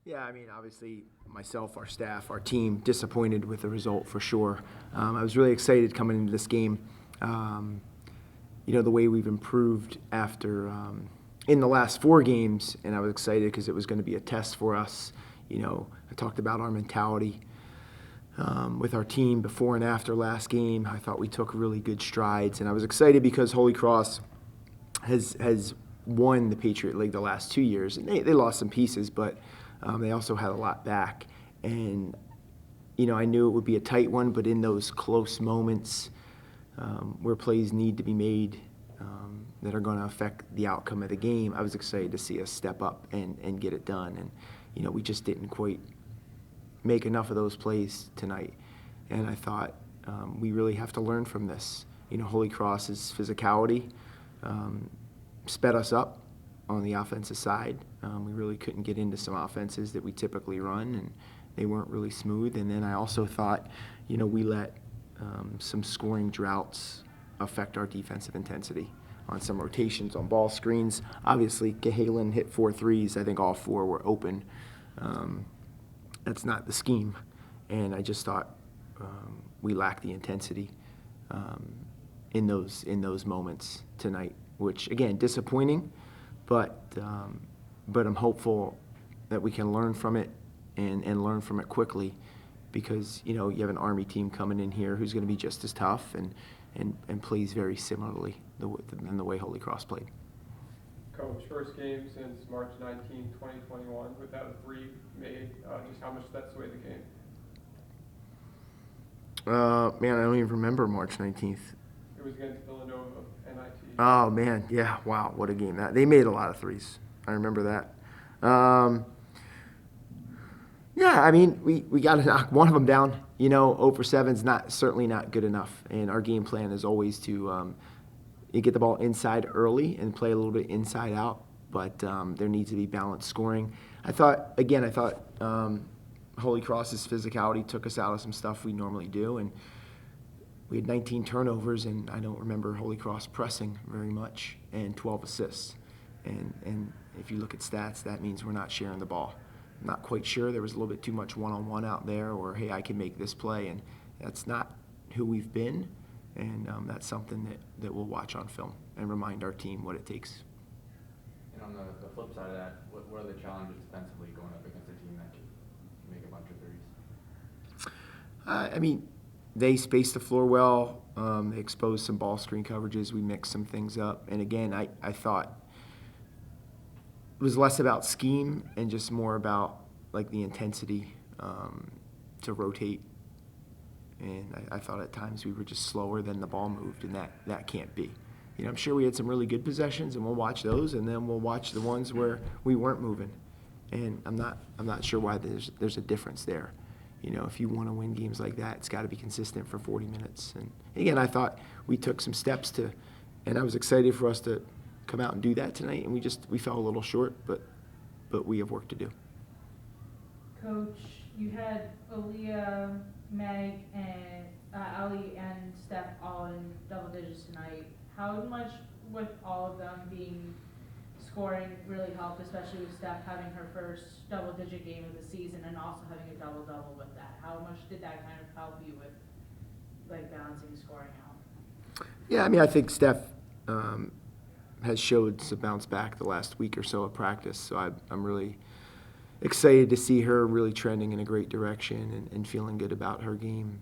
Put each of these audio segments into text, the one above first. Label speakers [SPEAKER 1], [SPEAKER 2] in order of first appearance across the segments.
[SPEAKER 1] Yeah, I mean, obviously, myself, our staff, our team, disappointed with the result for sure. I was really excited coming into this game. Um, the way we've improved after in the last 4 games, and I was excited because it was going to be a test for us. I talked about our mentality with our team before and after last game. I thought we took really good strides, and I was excited because Holy Cross has won the Patriot League the last 2 years, and they lost some pieces, but they also had a lot back. And I knew it would be a tight one, but in those close moments where plays need to be made that are going to affect the outcome of the game, I was excited to see us step up and get it done. And we just didn't quite make enough of those plays tonight. And I thought we really have to learn from this. Holy Cross's physicality sped us up on the offensive side. We really couldn't get into some offenses that we typically run, and they weren't really smooth. And then I also thought, we let some scoring droughts affect our defensive intensity on some rotations, on ball screens. Obviously, Cahalan hit 4 threes. I think all 4 were open. That's not the scheme. And I just thought we lacked the intensity in those moments tonight, which, again, disappointing, but I'm hopeful that we can learn from it and learn from it quickly, because you have an Army team coming in here who's going to be just as tough and plays very similarly than the way Holy Cross played.
[SPEAKER 2] Coach, first game since March 19, 2021, without a 3 made. Just how much did that sway the game?
[SPEAKER 1] Man, I don't even remember March 19th.
[SPEAKER 2] It was against Villanova, NIT.
[SPEAKER 1] Oh, man, yeah, wow, what a game. They made a lot of threes. I remember that. Yeah, I mean, we got to knock one of them down. 0 for 7 is certainly not good enough. And our game plan is always to get the ball inside early and play a little bit inside out. But there needs to be balanced scoring. I thought Holy Cross's physicality took us out of some stuff we normally do. And we had 19 turnovers, and I don't remember Holy Cross pressing very much, and 12 assists. And if you look at stats, that means we're not sharing the ball. I'm not quite sure. There was a little bit too much one-on-one out there, or, hey, I can make this play, and that's not who we've been, and that's something that we'll watch on film and remind our team what it takes.
[SPEAKER 3] And on the flip side of that, what are the challenges defensively going up against a team that can make a bunch of threes?
[SPEAKER 1] I mean, they spaced the floor well. They exposed some ball screen coverages. We mixed some things up. And, again, I thought it was less about scheme and just more about, like, the intensity to rotate. And I thought at times we were just slower than the ball moved, and that can't be. I'm sure we had some really good possessions, and we'll watch those, and then we'll watch the ones where we weren't moving. And I'm not sure why there's a difference there. If you want to win games like that, it's got to be consistent for 40 minutes. And again, I thought we took some steps and I was excited for us to come out and do that tonight. And we fell a little short, but we have work to do.
[SPEAKER 4] Coach, you had Aaliyah, Meg, and Ali and Steph all in double digits tonight. How much with all of them scoring really helped, especially with Steph having her first double-digit game of the season and also having a double-double with that? How much did that kind of help you with, balancing scoring out?
[SPEAKER 1] Yeah, I mean, I think Steph has showed some bounce back the last week or so of practice, so I'm really excited to see her really trending in a great direction and feeling good about her game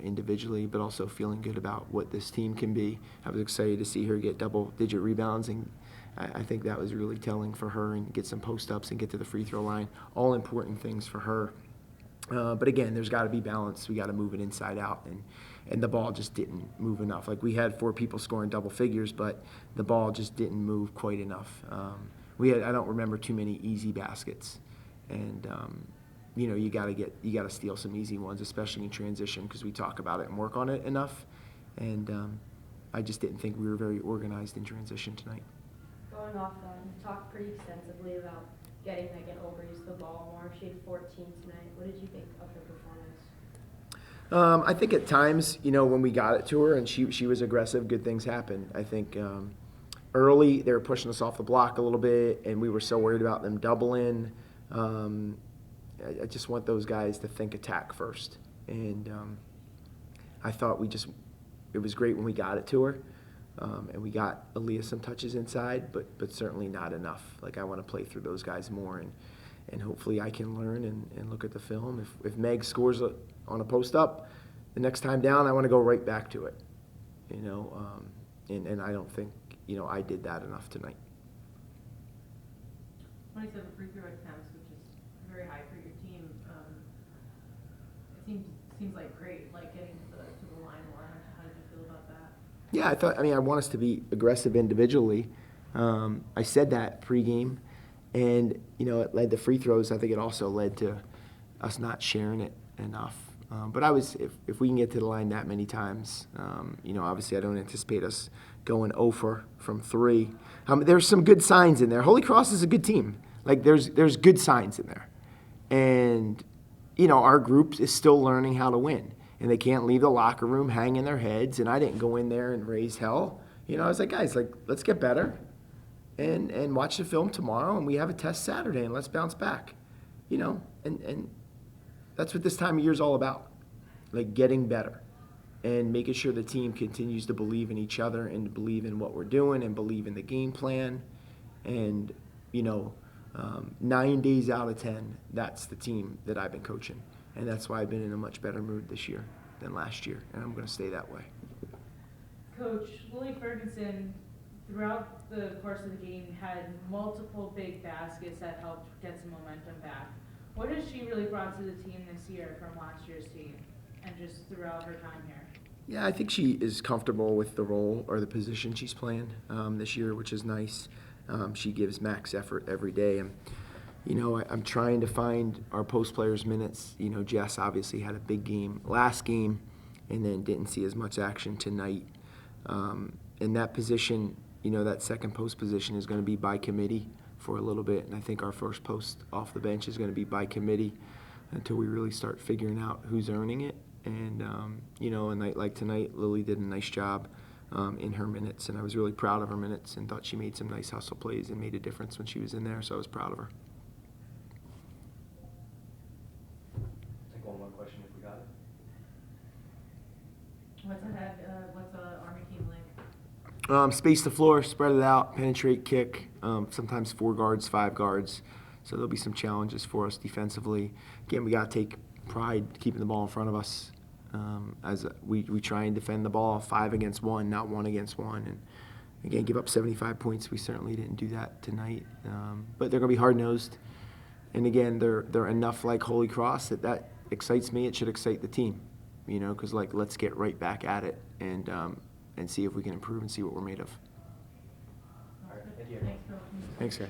[SPEAKER 1] individually, but also feeling good about what this team can be. I was excited to see her get double-digit rebounds, and I think that was really telling for her, and get some post-ups and get to the free throw line. All important things for her. But again, there's got to be balance. We got to move it inside out, and the ball just didn't move enough. Like, we had 4 people scoring double figures, but the ball just didn't move quite enough. I don't remember too many easy baskets, and you got to steal some easy ones, especially in transition, because we talk about it and work on it enough. And I just didn't think we were very organized in transition tonight.
[SPEAKER 5] Going off, you talked pretty extensively about getting Megan Olbrys the ball more. She had 14 tonight. What did you think of her performance?
[SPEAKER 1] I think at times, when we got it to her and she was aggressive, good things happened. I think early they were pushing us off the block a little bit, and we were so worried about them doubling. I just want those guys to think attack first. And I thought it was great when we got it to her. And we got Aaliyah some touches inside, but certainly not enough. Like, I want to play through those guys more, and hopefully I can learn and look at the film. If Meg scores on a post up, the next time down, I want to go right back to it. You know, and I don't think, you know, I did that enough tonight.
[SPEAKER 4] 27 free throw attempts, which is very high for your team. It seems like great, like getting to the line more. How did you feel about that?
[SPEAKER 1] Yeah, I want us to be aggressive individually. I said that pregame, and, you know, it led to free throws. I think it also led to us not sharing it enough. But if we can get to the line that many times, you know, obviously I don't anticipate us going 0 from 3. There's some good signs in there. Holy Cross is a good team. Like, there's good signs in there. And, you know, our group is still learning how to win. And they can't leave the locker room hanging their heads. And I didn't go in there and raise hell. You know, I was like, guys, like, let's get better and watch the film tomorrow. And we have a test Saturday, and let's bounce back. You know, and that's what this time of year is all about. Like, getting better and making sure the team continues to believe in each other and to believe in what we're doing and believe in the game plan. And, you know, 9 days out of 10, that's the team that I've been coaching. And that's why I've been in a much better mood this year than last year. And I'm going to stay that way.
[SPEAKER 4] Coach, Lily Ferguson, throughout the course of the game, had multiple big baskets that helped get some momentum back. What has she really brought to the team this year from last year's team and just throughout her time here?
[SPEAKER 1] Yeah, I think she is comfortable with the role or the position she's playing this year, which is nice. She gives max effort every day. And, you know, I'm trying to find our post players' minutes. You know, Jess obviously had a big game last game and then didn't see as much action tonight. In that position, you know, that second post position is going to be by committee for a little bit. And I think our first post off the bench is going to be by committee until we really start figuring out who's earning it. And, you know, a night like tonight, Lily did a nice job in her minutes. And I was really proud of her minutes and thought she made some nice hustle plays and made a difference when she was in there. So I was proud of her.
[SPEAKER 3] Take one more question if we got it.
[SPEAKER 4] What's ahead? What's the Army team like?
[SPEAKER 1] Space the floor, spread it out, penetrate, kick, sometimes 4 guards, 5 guards. So there'll be some challenges for us defensively. Again, we got to take pride keeping the ball in front of us. As we try and defend the ball 5 against 1, not 1 against 1. And again, give up 75 points. We certainly didn't do that tonight. But they're going to be hard-nosed. And again, they're enough like Holy Cross that excites me. It should excite the team, you know, because, like, let's get right back at it and see if we can improve and see what we're made of.
[SPEAKER 3] All right, thank you.
[SPEAKER 4] Thanks, Coach.
[SPEAKER 1] Thanks, guys.